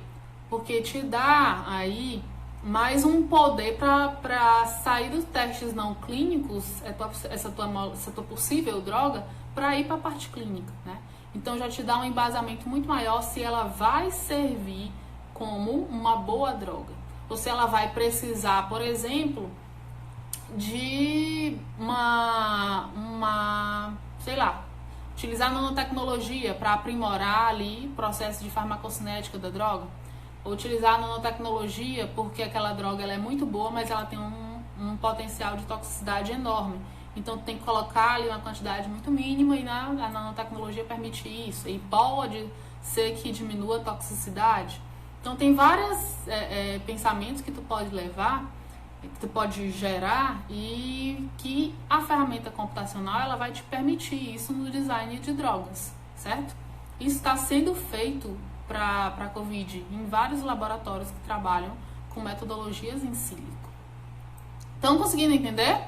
Porque te dá aí mais um poder para sair dos testes não clínicos, essa tua possível droga, para ir para a parte clínica, né? Então já te dá um embasamento muito maior se ela vai servir como uma boa droga, ou se ela vai precisar, por exemplo, de sei lá, utilizar nanotecnologia para aprimorar ali o processo de farmacocinética da droga, ou utilizar nanotecnologia porque aquela droga ela é muito boa, mas ela tem um potencial de toxicidade enorme. então tem que colocar ali uma quantidade muito mínima e a nanotecnologia permite isso. E pode ser que diminua a toxicidade. Então tem vários pensamentos que tu pode levar, que tu pode gerar, e que a ferramenta computacional ela vai te permitir isso no design de drogas, certo? Isso está sendo feito para a COVID em vários laboratórios que trabalham com metodologias em sílico. Estão conseguindo entender?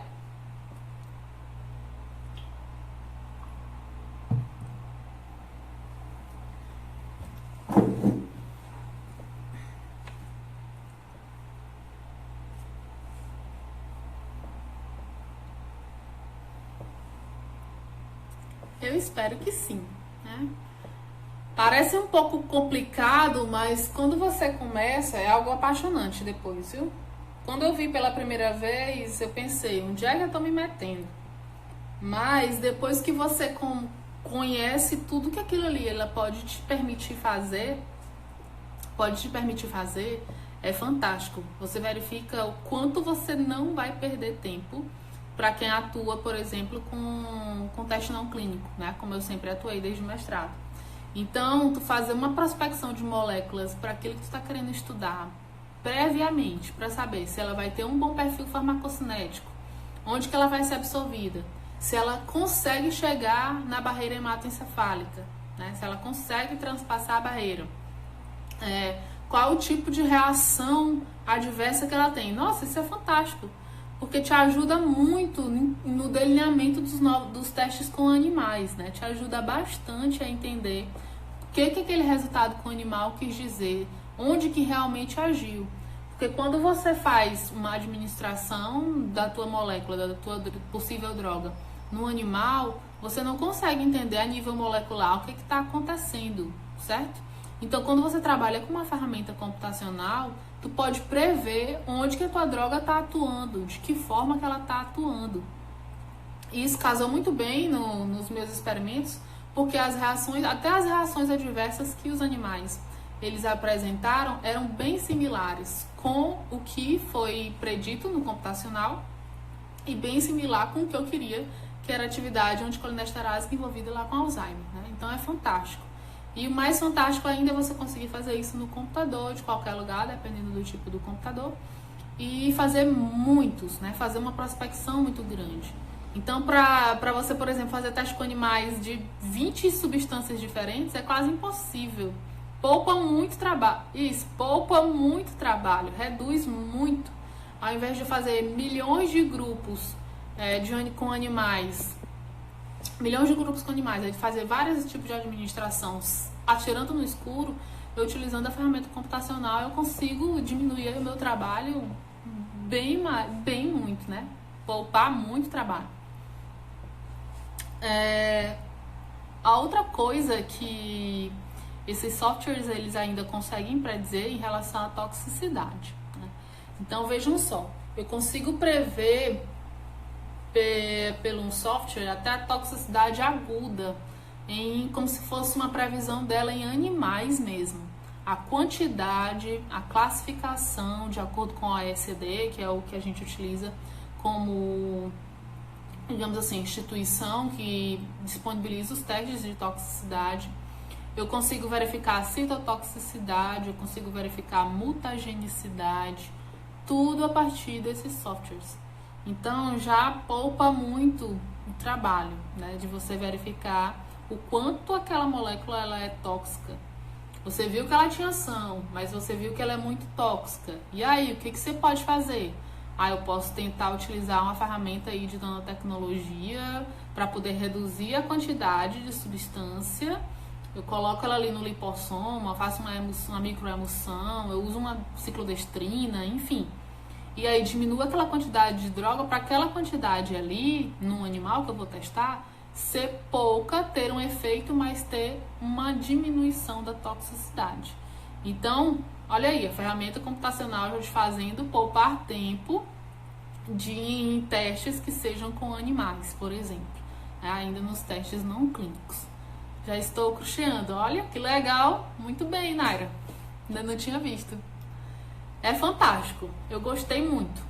Eu espero que sim, né? Parece um pouco complicado, mas quando você começa é algo apaixonante depois, viu? Quando eu vi pela primeira vez, eu pensei, onde é que eu tô me metendo? Mas depois que você conhece tudo que aquilo ali ela pode te permitir fazer, é fantástico. Você verifica o quanto você não vai perder tempo para quem atua, por exemplo, com teste não clínico, né? Como eu sempre atuei desde o mestrado. Então, tu fazer uma prospecção de moléculas para aquilo que tu está querendo estudar previamente, para saber se ela vai ter um bom perfil farmacocinético, onde que ela vai ser absorvida, se ela consegue chegar na barreira hematoencefálica, né? Se ela consegue transpassar a barreira, qual o tipo de reação adversa que ela tem. Nossa, isso é fantástico, porque te ajuda muito no delineamento dos testes com animais, né? Te ajuda bastante a entender o que aquele resultado com o animal quis dizer, onde que realmente agiu. Porque quando você faz uma administração da tua molécula, da tua possível droga no animal, você não consegue entender a nível molecular o que está acontecendo, certo? Então, quando você trabalha com uma ferramenta computacional, tu pode prever onde que a tua droga está atuando, de que forma que ela está atuando. E isso casou muito bem nos meus experimentos, porque até as reações adversas que os animais eles apresentaram eram bem similares com o que foi predito no computacional e bem similar com o que eu queria, que era a atividade anticolinesterase envolvida lá com Alzheimer, né? Então é fantástico. E o mais fantástico ainda é você conseguir fazer isso no computador, de qualquer lugar, dependendo do tipo do computador, e fazer muitos, né? Fazer uma prospecção muito grande. Então, para você, por exemplo, fazer teste com animais de 20 substâncias diferentes, é quase impossível. Poupa muito trabalho. Isso, poupa muito trabalho, reduz muito. Ao invés de fazer milhões de grupos com animais, de fazer vários tipos de administração atirando no escuro, eu utilizando a ferramenta computacional, eu consigo diminuir o meu trabalho bem muito, né? Poupar muito trabalho. A outra coisa que esses softwares eles ainda conseguem predizer em relação à toxicidade, né? Então vejam só, eu consigo prever pelo um software até a toxicidade aguda, como se fosse uma previsão dela em animais mesmo. A quantidade, a classificação de acordo com a OECD, que é o que a gente utiliza como, digamos assim, instituição que disponibiliza os testes de toxicidade. Eu consigo verificar a citotoxicidade, eu consigo verificar a mutagenicidade, tudo a partir desses softwares. Então já poupa muito o trabalho, né, de você verificar o quanto aquela molécula ela é tóxica. Você viu que ela tinha ação, mas você viu que ela é muito tóxica. E aí, o que você pode fazer? Eu posso tentar utilizar uma ferramenta aí de nanotecnologia para poder reduzir a quantidade de substância. Eu coloco ela ali no lipossoma, faço uma microemulsão, eu uso uma ciclodestrina, enfim. E aí diminua aquela quantidade de droga para aquela quantidade ali, no animal que eu vou testar, ser pouca, ter um efeito, mas ter uma diminuição da toxicidade. Então, olha aí, a ferramenta computacional já te fazendo poupar tempo em testes que sejam com animais, por exemplo, ainda nos testes não clínicos. Já estou crocheando, olha que legal, muito bem, Naira, ainda não tinha visto. É fantástico, eu gostei muito.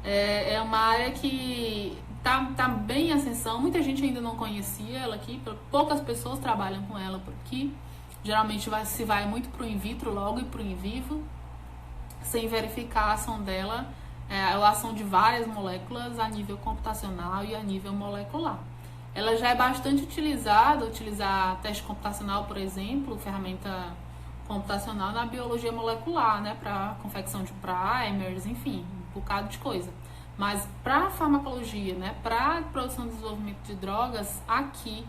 É uma área que tá bem em ascensão, muita gente ainda não conhecia ela aqui, poucas pessoas trabalham com ela por aqui. Geralmente se vai muito pro in vitro logo e pro in vivo, sem verificar a ação dela, a ação de várias moléculas a nível computacional e a nível molecular. Ela já é bastante utilizada, utilizar teste computacional, por exemplo, ferramenta computacional na biologia molecular, né, para confecção de primers, enfim, um bocado de coisa. Mas para farmacologia, né, para produção e desenvolvimento de drogas, aqui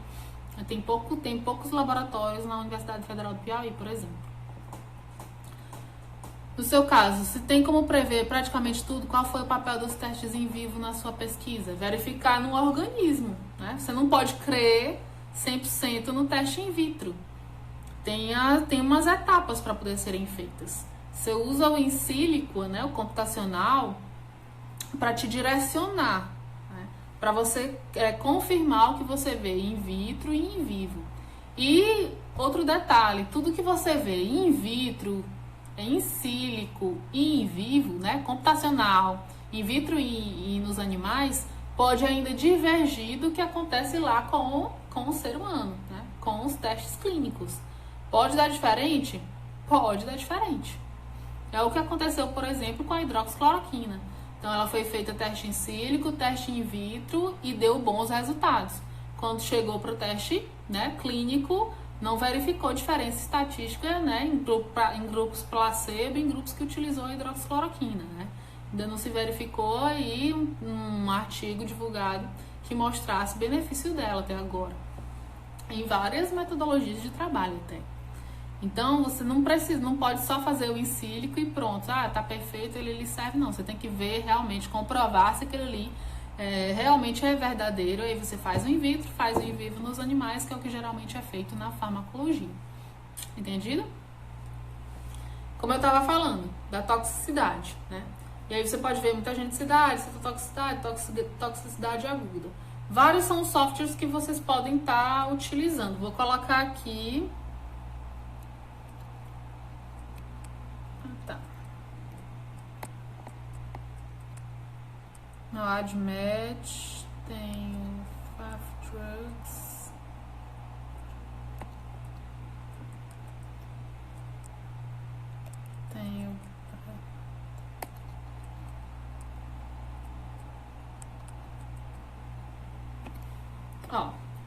tem poucos laboratórios na Universidade Federal do Piauí, por exemplo. No seu caso, se tem como prever praticamente tudo, qual foi o papel dos testes em vivo na sua pesquisa? Verificar no organismo, né? Você não pode crer 100% no teste in vitro. Tem umas etapas para poder serem feitas. Você usa o in silico, né, o computacional, para te direcionar, né, para você confirmar o que você vê in vitro e in vivo. E outro detalhe, tudo que você vê in vitro, in silico e in vivo, né, computacional, in vitro e nos animais, pode ainda divergir do que acontece lá com o ser humano, né, com os testes clínicos. Pode dar diferente? Pode dar diferente. É o que aconteceu, por exemplo, com a hidroxicloroquina. Então, ela foi feita teste em sílico, teste in vitro e deu bons resultados. Quando chegou para o teste, né, clínico, não verificou diferença estatística, né, em grupos placebo e em grupos que utilizou a hidroxicloroquina, né. Ainda não se verificou aí um artigo divulgado que mostrasse benefício dela até agora. Em várias metodologias de trabalho até. Então, você não pode só fazer o in silico e pronto, tá perfeito, ele lhe serve, não. Você tem que ver realmente, comprovar se aquilo ali realmente é verdadeiro. Aí você faz o in vitro, faz o in vivo nos animais, que é o que geralmente é feito na farmacologia. Entendido? Como eu estava falando, da toxicidade, né? E aí você pode ver mutagenicidade, toxicidade aguda. Vários são os softwares que vocês podem estar utilizando. Vou colocar aqui. No AdMed, tem o FAFDrugs, tem o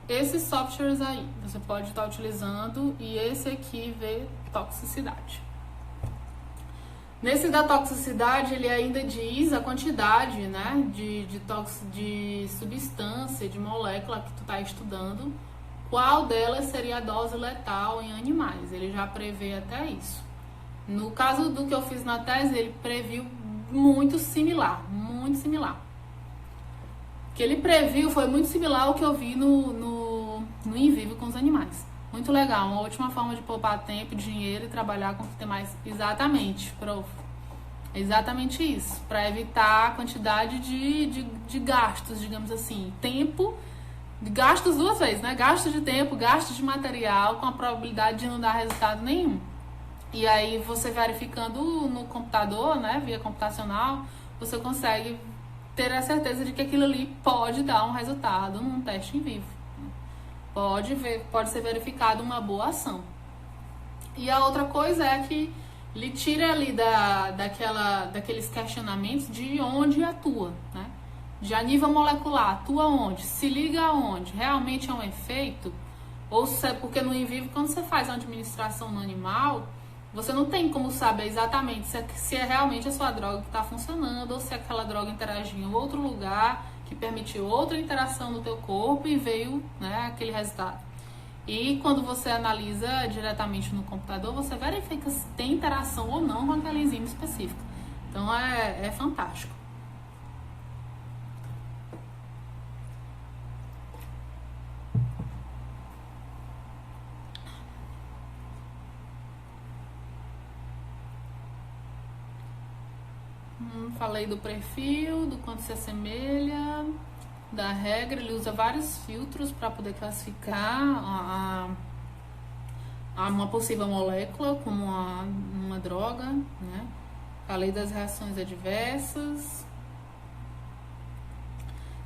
esses softwares aí você pode estar utilizando, e esse aqui vê toxicidade. Nesse da toxicidade, ele ainda diz a quantidade, né, de substância, de molécula que tu está estudando, qual delas seria a dose letal em animais. Ele já prevê até isso. No caso do que eu fiz na tese, ele previu muito similar, muito similar. O que ele previu foi muito similar ao que eu vi no in vivo com os animais. Muito legal, uma ótima forma de poupar tempo, dinheiro e trabalhar com o que tem mais. Exatamente, prof. Exatamente isso. Para evitar a quantidade de gastos, digamos assim. Tempo, gastos duas vezes, né? Gasto de tempo, gasto de material, com a probabilidade de não dar resultado nenhum. E aí você verificando no computador, né? Via computacional, você consegue ter a certeza de que aquilo ali pode dar um resultado num teste em vivo. Pode ser verificado uma boa ação. E a outra coisa é que ele tira ali daqueles questionamentos de onde atua, né? De a nível molecular, atua onde? Se liga aonde? Realmente é um efeito? Ou se é porque no in vivo, quando você faz uma administração no animal, você não tem como saber exatamente se é realmente a sua droga que está funcionando ou se aquela droga interagiu em outro lugar que permitiu outra interação no teu corpo e veio, né, aquele resultado. E quando você analisa diretamente no computador, você verifica se tem interação ou não com aquela enzima específica. Então é fantástico. Falei do perfil, do quanto se assemelha, da regra. Ele usa vários filtros para poder classificar uma possível molécula como uma droga, né? Falei das reações adversas.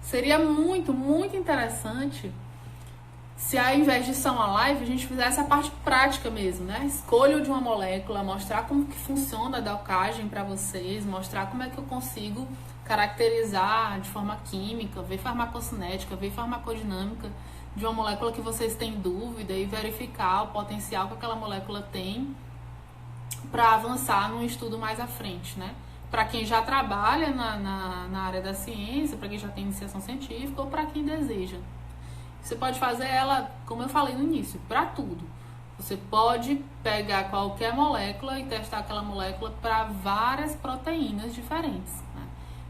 Seria muito, muito interessante se ao invés de ser uma live, a gente fizesse a parte prática mesmo, né? Escolha de uma molécula, mostrar como que funciona a docagem para vocês, mostrar como é que eu consigo caracterizar de forma química, ver farmacocinética, ver farmacodinâmica de uma molécula que vocês têm dúvida e verificar o potencial que aquela molécula tem para avançar num estudo mais à frente, né? Para quem já trabalha na área da ciência, para quem já tem iniciação científica ou para quem deseja. Você pode fazer ela, como eu falei no início, para tudo. Você pode pegar qualquer molécula e testar aquela molécula para várias proteínas diferentes, né?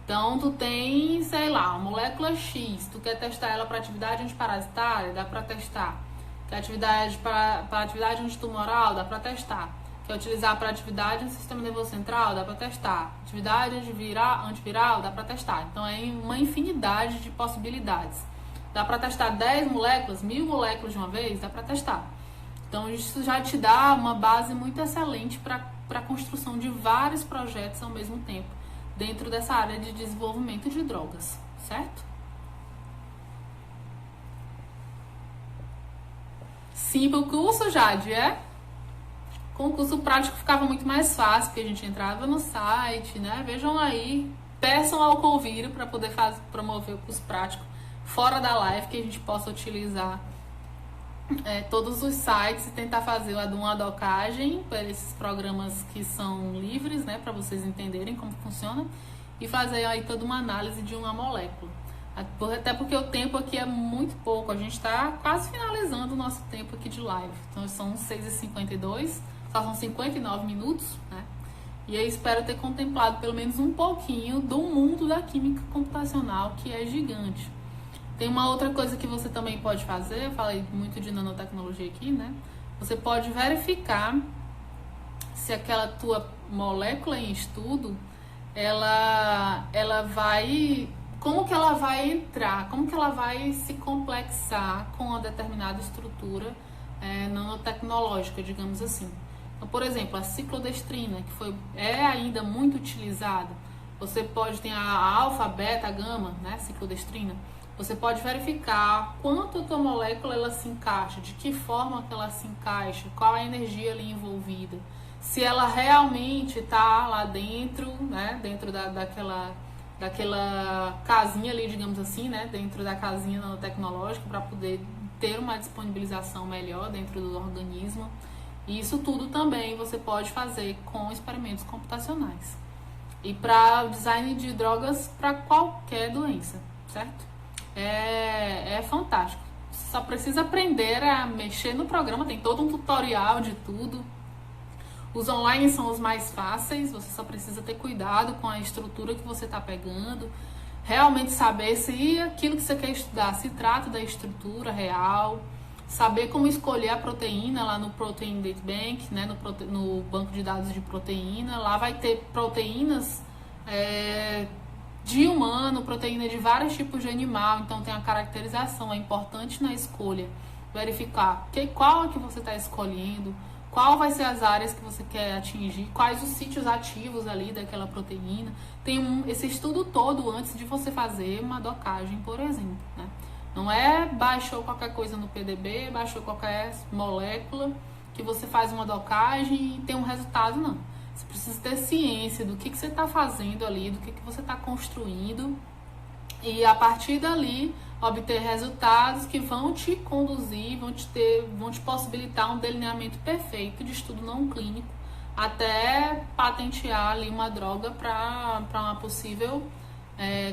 Então, tu tem, sei lá, uma molécula X, tu quer testar ela para atividade antiparasitária, dá para testar. Quer atividade para atividade antitumoral, dá para testar. Quer utilizar para atividade no sistema nervoso central, dá para testar. Atividade antiviral, dá para testar. Então, é uma infinidade de possibilidades. Dá para testar 10 moléculas, 1000 moléculas de uma vez, dá para testar. Então, isso já te dá uma base muito excelente para a construção de vários projetos ao mesmo tempo, dentro dessa área de desenvolvimento de drogas, certo? Sim, para o curso, Jade, com o curso prático ficava muito mais fácil, porque a gente entrava no site, né? Vejam aí, peçam ao Conviro para poder promover o curso prático fora da live, que a gente possa utilizar todos os sites e tentar fazer uma docagem para esses programas que são livres, né, para vocês entenderem como funciona, e fazer aí toda uma análise de uma molécula. Até porque o tempo aqui é muito pouco, a gente está quase finalizando o nosso tempo aqui de live. Então são 6h52, só são 59 minutos, né? E eu espero ter contemplado pelo menos um pouquinho do mundo da química computacional, que é gigante. Tem uma outra coisa que você também pode fazer, eu falei muito de nanotecnologia aqui, né? Você pode verificar se aquela tua molécula em estudo, ela vai... Como que ela vai entrar, como que ela vai se complexar com uma determinada estrutura nanotecnológica, digamos assim. Então, por exemplo, a ciclodestrina, que é ainda muito utilizada, você pode ter a alfa, beta, gama, né, ciclodestrina. Você pode verificar quanto a tua molécula ela se encaixa, de que forma que ela se encaixa, qual a energia ali envolvida, se ela realmente está lá dentro, né, dentro daquela casinha ali, digamos assim, né, dentro da casinha nanotecnológica, para poder ter uma disponibilização melhor dentro do organismo. E isso tudo também você pode fazer com experimentos computacionais. E para o design de drogas para qualquer doença, certo? É fantástico. Você só precisa aprender a mexer no programa, tem todo um tutorial de tudo. Os online são os mais fáceis, você só precisa ter cuidado com a estrutura que você está pegando, realmente saber se aquilo que você quer estudar se trata da estrutura real, saber como escolher a proteína lá no Protein Data Bank, né, no banco de dados de proteína. Lá vai ter proteínas de humano, proteína de vários tipos de animal, então tem a caracterização, é importante na escolha verificar qual é que você está escolhendo, qual vai ser as áreas que você quer atingir, quais os sítios ativos ali daquela proteína. Tem esse estudo todo antes de você fazer uma docagem, por exemplo, né? Não é baixou qualquer coisa no PDB, baixou qualquer molécula que você faz uma docagem e tem um resultado, não. Você precisa ter ciência do que você está fazendo ali, do que você está construindo, e a partir dali obter resultados que vão te conduzir, vão te possibilitar um delineamento perfeito de estudo não clínico, até patentear ali uma droga para uma possível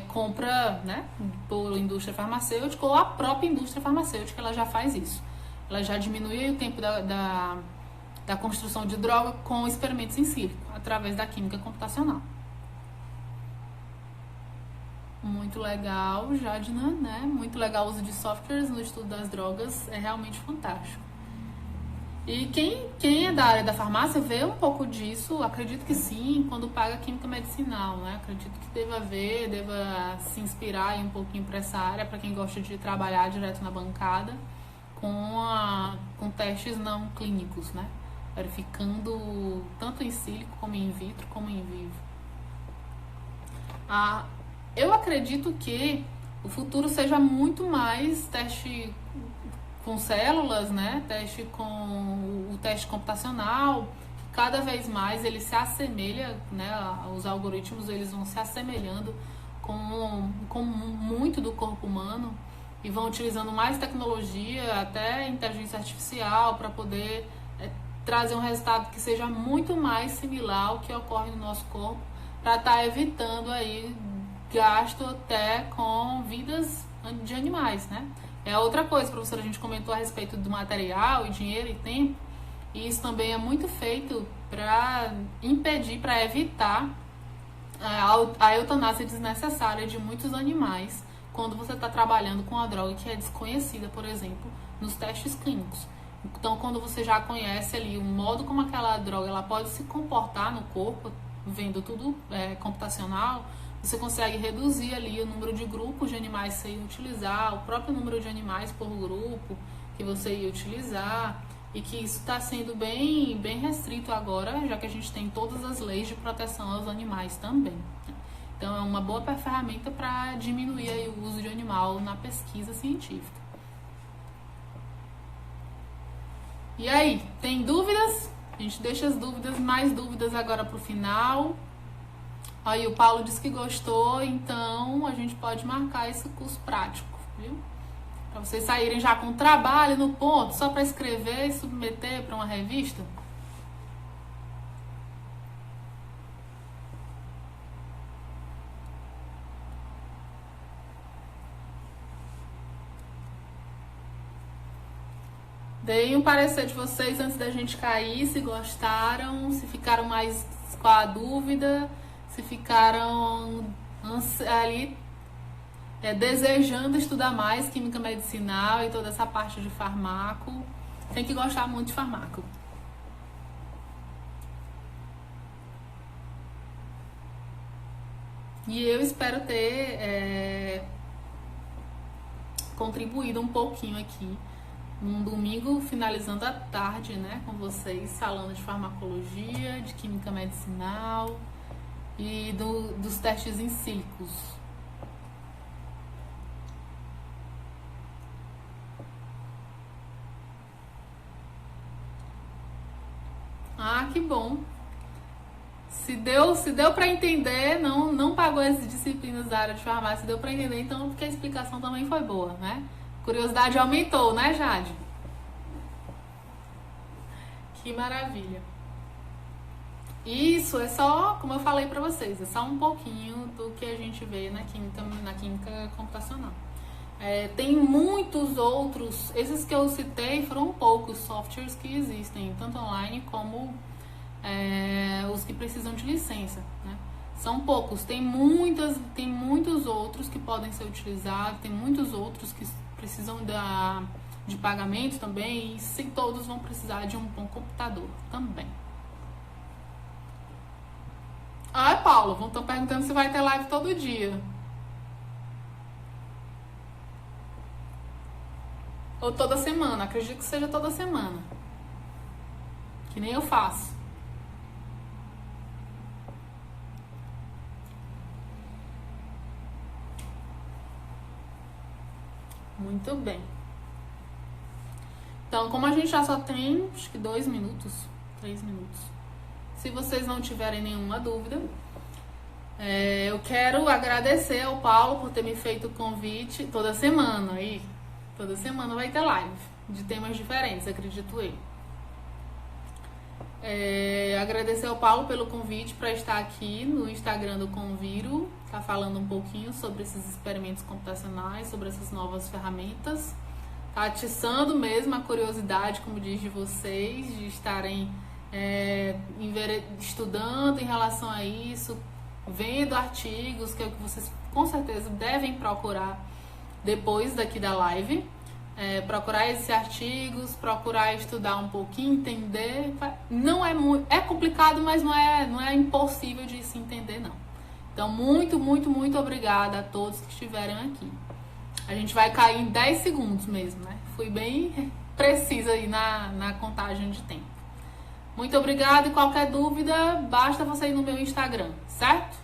compra, né, por indústria farmacêutica, ou a própria indústria farmacêutica ela já faz isso. Ela já diminui o tempo da construção de droga com experimentos em sílico, através da química computacional. Muito legal, Jadna, né? Muito legal o uso de softwares no estudo das drogas, é realmente fantástico. E quem é da área da farmácia vê um pouco disso, acredito que sim, quando paga química medicinal, né? Acredito que deva se inspirar um pouquinho para essa área, para quem gosta de trabalhar direto na bancada, com testes não clínicos, né? Verificando tanto em sílico, como em vitro, como em vivo. Eu acredito que o futuro seja muito mais teste com células, né? Teste com o teste computacional. Cada vez mais ele se assemelha, né? Os algoritmos eles vão se assemelhando com muito do corpo humano e vão utilizando mais tecnologia, até inteligência artificial, para poder trazer um resultado que seja muito mais similar ao que ocorre no nosso corpo, para estar evitando aí gasto até com vidas de animais, né? É outra coisa, professora, a gente comentou a respeito do material e dinheiro e tempo, e isso também é muito feito para impedir, para evitar a eutanásia desnecessária de muitos animais quando você está trabalhando com uma droga que é desconhecida, por exemplo, nos testes clínicos. Então, quando você já conhece ali o modo como aquela droga ela pode se comportar no corpo, vendo tudo computacional, você consegue reduzir ali o número de grupos de animais que você ia utilizar, o próprio número de animais por grupo que você ia utilizar, e que isso está sendo bem restrito agora, já que a gente tem todas as leis de proteção aos animais também. Então, é uma boa ferramenta para diminuir aí o uso de animal na pesquisa científica. E aí, tem dúvidas? A gente deixa as dúvidas, mais dúvidas agora para o final. Aí o Paulo disse que gostou, então a gente pode marcar esse curso prático, viu? Para vocês saírem já com trabalho no ponto, só para escrever e submeter para uma revista. Deem um parecer de vocês antes da gente cair, se gostaram, se ficaram mais com a dúvida, se ficaram ali desejando estudar mais química medicinal e toda essa parte de farmaco. Tem que gostar muito de farmaco. E eu espero ter contribuído um pouquinho aqui num domingo, finalizando a tarde, né, com vocês, falando de farmacologia, de química medicinal e dos testes em sílicos. Ah, que bom. Se deu para entender, não pagou as disciplinas da área de farmácia, se deu para entender, então porque a explicação também foi boa, né? Curiosidade aumentou, né, Jade? Que maravilha. Isso é só, como eu falei para vocês, é só um pouquinho do que a gente vê na química computacional. Tem muitos outros, esses que eu citei foram poucos softwares que existem, tanto online como os que precisam de licença, né? São poucos, tem muitos outros que podem ser utilizados, tem muitos outros que precisam de pagamento também, e sim, todos vão precisar de um bom computador também. Ah, Paulo, estão perguntando se vai ter live todo dia. Ou toda semana, acredito que seja toda semana. Que nem eu faço. Muito bem. Então, como a gente já só tem, acho que 2 minutos, 3 minutos. Se vocês não tiverem nenhuma dúvida, eu quero agradecer ao Paulo por ter me feito o convite toda semana. Aí, toda semana vai ter live de temas diferentes, acredito eu. Agradecer ao Paulo pelo convite para estar aqui no Instagram do Conviro, tá falando um pouquinho sobre esses experimentos computacionais, sobre essas novas ferramentas, tá atiçando mesmo a curiosidade, como diz, de vocês, de estarem estudando em relação a isso, vendo artigos, que é o que vocês com certeza devem procurar depois daqui da live. Procurar esses artigos, procurar estudar um pouquinho, entender. Não é complicado, mas não é impossível de se entender, não. Então, muito, muito, muito obrigada a todos que estiverem aqui. A gente vai cair em 10 segundos mesmo, né? Fui bem precisa aí na contagem de tempo. Muito obrigada, e qualquer dúvida, basta você ir no meu Instagram, certo?